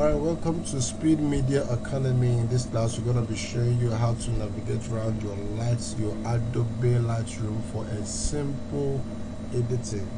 Alright, welcome to Speed Media Academy. In this class, we're going to be showing you how to navigate around your Adobe Lightroom for a simple editing.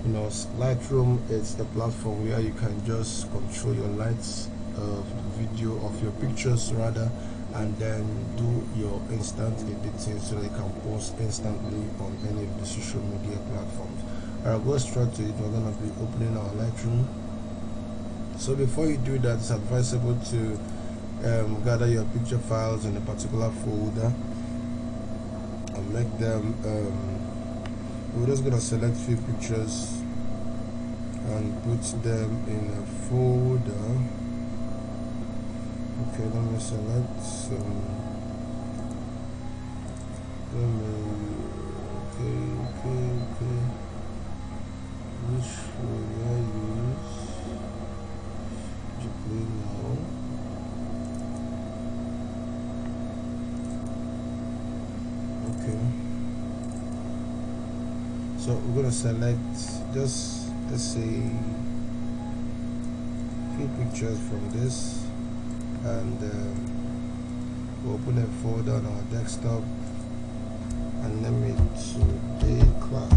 You know, Lightroom is a platform where you can just control your lights of video of your pictures rather, and then do your instant editing so that you can post instantly on any of the social media platforms. Alright, go straight to it. We're going to be opening our Lightroom. So before you do that, it's advisable to gather your picture files in a particular folder and make them we're just gonna select few pictures and put them in a folder. Okay, let me select some. Okay. Which will I use? Now. Okay, so we're going to select just, let's say, few pictures from this, and we'll open a folder on our desktop and name it Today Class.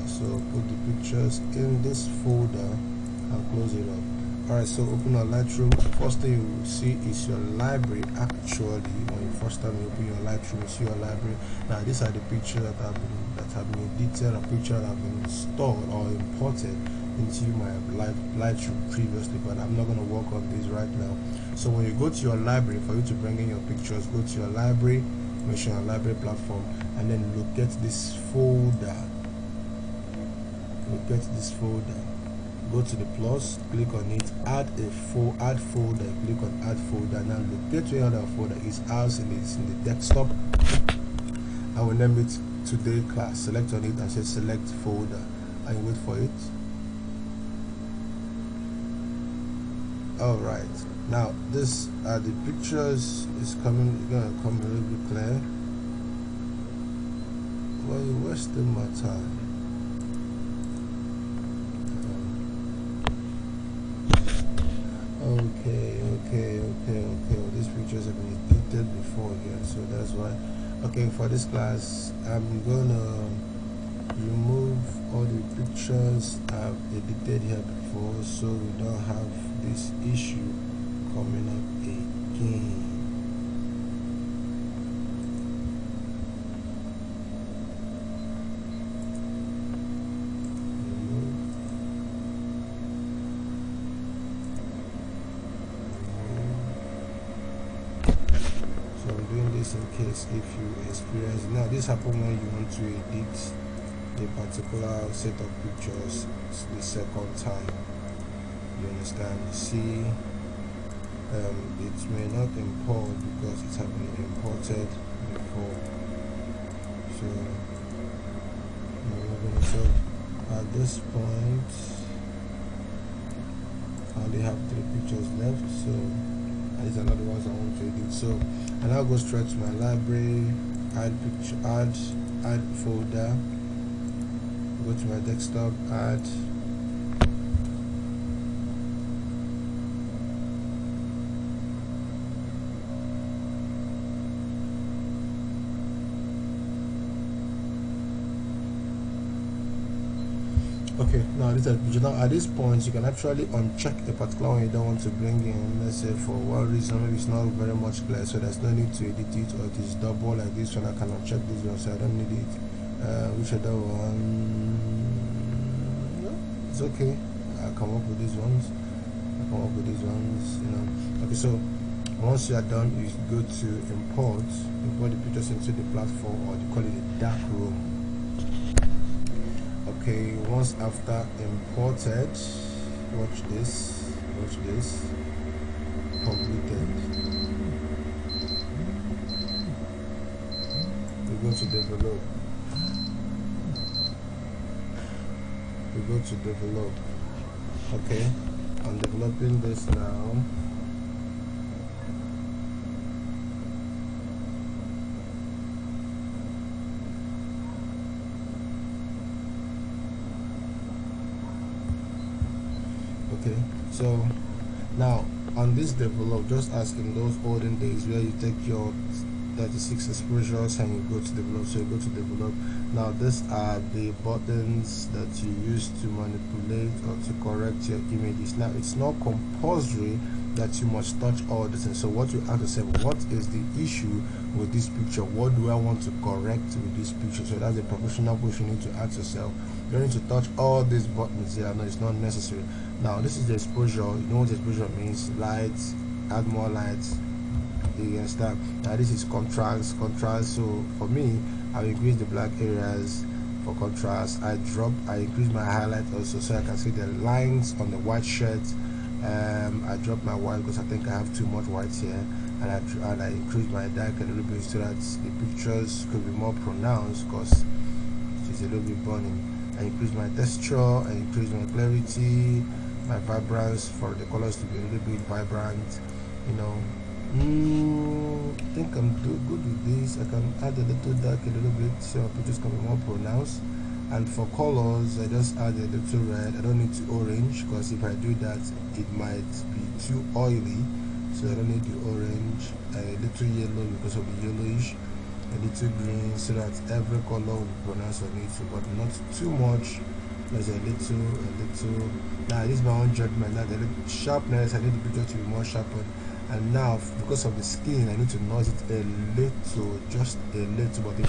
So put the pictures in this folder and close it up. Alright, so open our Lightroom. First thing you will see is your library. Actually, when you first time you open your Lightroom, you see your library. Now these are the pictures that have been edited, or pictures that have been installed or imported into my Lightroom previously, but I'm not going to work on this right now. So when you go to your library, for you to bring in your pictures, go to your library, make sure your library platform, and then locate this folder. Get this folder, go to the plus, click on it, add folder, click on add folder. Now locate where the folder is. Ours in the desktop. I will name it Today Class. Select on it and say select folder, and wait for it. Alright, now this the pictures is gonna come a little bit clear. Well, you're wasting my time. Okay. These pictures have been edited before here, so that's why. Okay, for this class, I'm gonna remove all the pictures I've edited here before, so we don't have this issue coming up again. In case if you experience, now this happens when you want to edit a particular set of pictures the second time. You understand? See, it may not import because it has been imported before. So at this point I only have 3 pictures left, so these are not the ones I want to edit. So and I'll go straight to my library, add folder, go to my desktop, add. Okay, now this is now at this point you can actually uncheck a particular one you don't want to bring in. Let's say for one reason, maybe it's not very much clear, so there's no need to edit it, or it is double like this one. I can uncheck this one, so I don't need it. Which other one? No, it's okay. I come up with these ones. You know. Okay, so once you are done, you go to import the pictures into the platform, or they call it a dark room. Okay, once after imported, watch this, completed. We go to develop. Okay, I'm developing this now. Okay, so now on this develop, just as in those olden days where you take your 36 exposures and you go to develop, so you go to develop. Now these are the buttons that you use to manipulate or to correct your images. Now it's not compulsory that you must touch all this, and so what you have to say, what is the issue with this picture, what do I want to correct with this picture? So that's a professional question you need to ask yourself. You don't need to touch all these buttons here. No, it's not necessary. Now this is the exposure. You know what exposure means: light, add more light. You understand? Now this is contrast. So for me, I'll increase the black areas for contrast. I increase my highlight also, so I can see the lines on the white shirt. I drop my white because I think I have too much white here, and I increase my dark a little bit so that the pictures could be more pronounced because it's a little bit burning. I increase my texture, I increase my clarity, my vibrance for the colors to be a little bit vibrant. You know, I think I'm good with this. I can add a little dark a little bit so my pictures can be more pronounced. And for colors, I just add a little red. I don't need to orange because if I do that, it might be too oily. So I don't need the orange. A little yellow because of the yellowish. A little green so that every color will be pronounced on it, but not too much. There's a little. Now this is my own judgment. Now the sharpness, I need the picture to be more sharpened. And now because of the skin, I need to noise it a little, just a little. But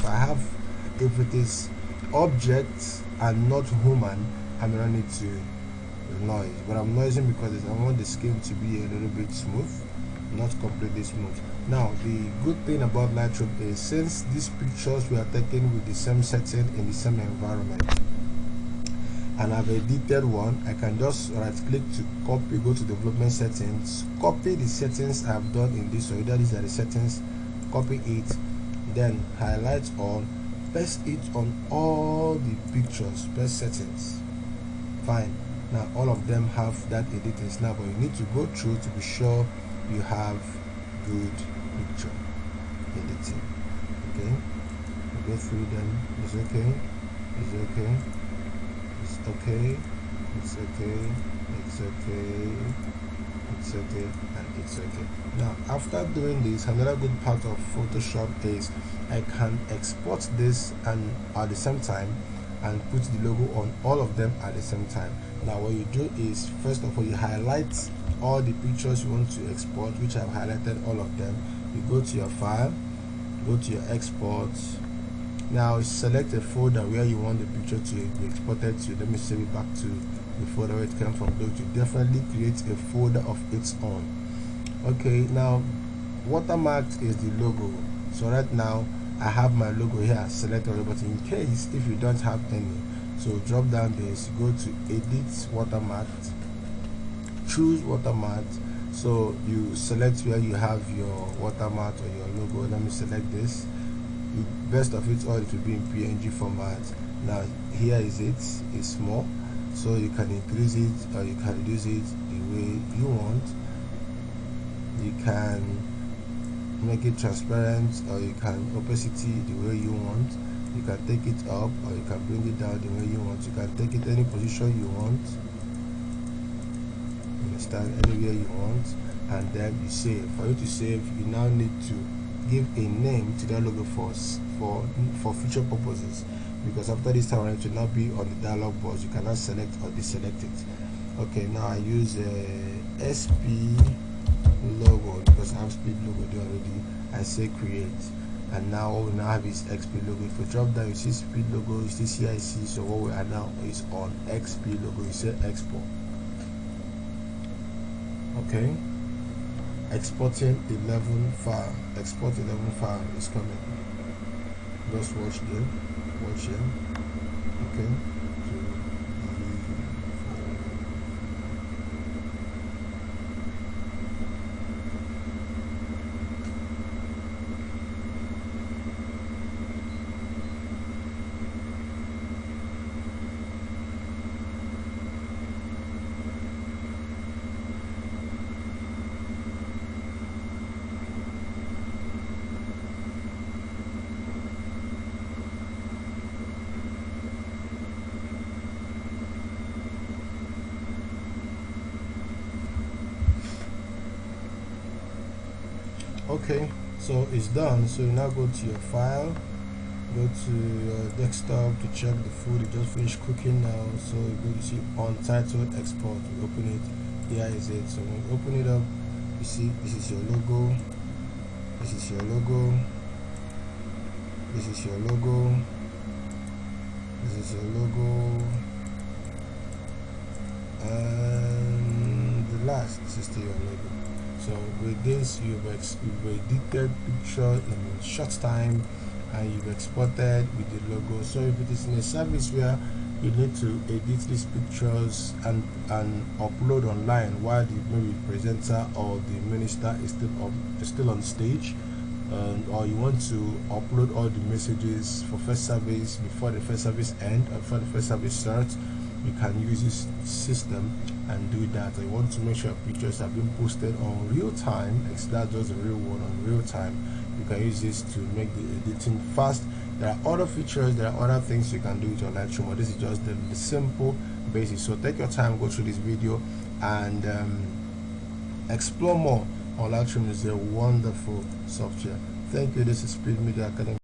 if it is objects and not human, I may not need to noise, but I'm noising because I want the skin to be a little bit smooth, not completely smooth. Now the good thing about Lightroom is, since these pictures we are taken with the same setting in the same environment, and I have a detailed one, I can just right click to copy, go to development settings, copy the settings I have done in this. So these are the settings, copy it, then highlight all, paste it on all the pictures, paste settings. Fine. Now all of them have that editing now, but you need to go through to be sure you have good picture editing. Okay, you go through them. It's okay, it's okay, it's okay, it's okay, it's okay, it's okay, and it's okay. Now after doing this, another good part of Photoshop is I can export this and at the same time and put the logo on all of them at the same time. Now what you do is, first of all, you highlight all the pictures you want to export, which I've highlighted all of them. You go to your file, go to your export. Now select a folder where you want the picture to be exported to. Let me save it back to the folder where it came from. Though to definitely create a folder of its own. Okay, now watermarked is the logo. So right now I have my logo here selected, but in case if you don't have any, so drop down this, go to edit watermarked, choose watermarked. So you select where you have your watermark or your logo. Let me select this. The best of it all, it will be in PNG format. Now here is it, it's small, so you can increase it or you can reduce it the way you want. You can make it transparent, or you can opacity the way you want. You can take it up or you can bring it down the way you want. You can take it any position you want, understand, anywhere you want, and then you save. For you to save, you now need to give a name to that logo for future purposes, because after this time it will not be on the dialog box. You cannot select or deselect it. Okay, now I use a SP logo because I have speed logo there already. I say create, and now what we now have is XP logo. If we drop down, you see speed logo, you see CIC. So what we are now is on XP logo. You say export. Okay, exporting 11 file. Export 11 file is coming. Just watch them. Watch them. Okay. Okay, so it's done. So you now go to your file, go to your desktop to check the food. It just finished cooking now. So you go to see untitled export. You open it. Here is it. So when you open it up, you see this is your logo. This is your logo. This is your logo. This is your logo. And the last, this is still your logo. So with this, you've edited picture in a short time, and you've exported with the logo. So if it is in a service where you need to edit these pictures and upload online while the maybe presenter or the minister is still on stage, or you want to upload all the messages for first service before the first service end or before the first service starts, you can use this system and do that. I want to make sure pictures have been posted on real time. It's not just a real one on real time. You can use this to make the editing fast. There are other features, there are other things you can do with your Lightroom, but this is just the simple basics. So take your time, go through this video, and explore more on Lightroom. Is a wonderful software. Thank you. This is Speed Media Academy.